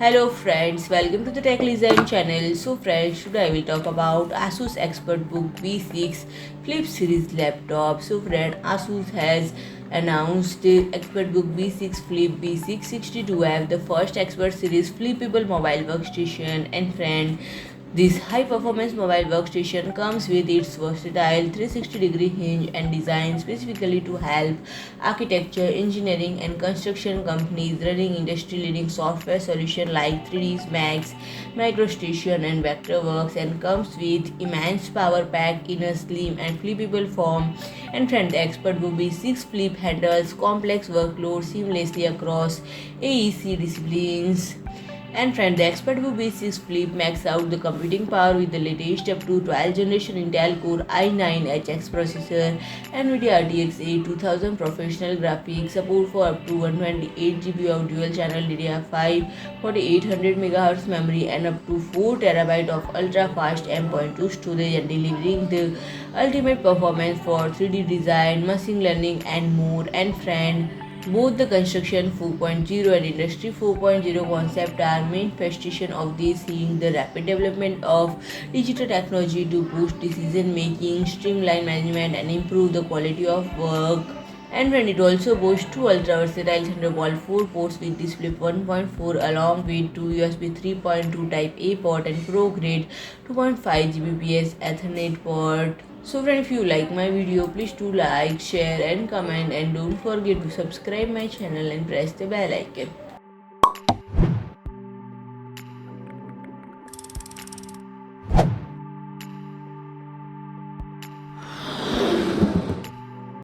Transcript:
Hello friends, welcome to the Tech Design channel. So friends, today I will talk about ASUS ExpertBook B6 Flip series laptop. So friend, ASUS has announced the ExpertBook B6 Flip B662F, the first Expert series flippable mobile workstation. And friend, this high-performance mobile workstation comes with its versatile 360-degree hinge and design specifically to help architecture, engineering, and construction companies running industry-leading software solutions like 3ds Max, MicroStation, and Vectorworks, and comes with immense power pack in a slim and flippable form. And friend, the ExpertBook B6 Flip handles complex workloads seamlessly across AEC disciplines. And friend, the ExpertBook B6 Flip max out the computing power with the latest up to 12th generation Intel Core i9HX processor, NVIDIA RTX 2000 professional graphics, support for up to 128 GB of dual channel DDR5, 4800 MHz memory, and up to 4 TB of ultra fast M.2 storage, and delivering the ultimate performance for 3D design, machine learning, and more. And friend, both the Construction 4.0 and Industry 4.0 concept are manifestation of this, seeing the rapid development of digital technology to boost decision making, streamline management, and improve the quality of work. And when it also boasts two ultra versatile Thunderbolt 4 ports with DisplayPort 1.4 along with two USB 3.2 Type A port and Pro grade 2.5 Gbps Ethernet port. So friend, if you like my video, please do like, share and comment, and don't forget to subscribe my channel and press the bell icon.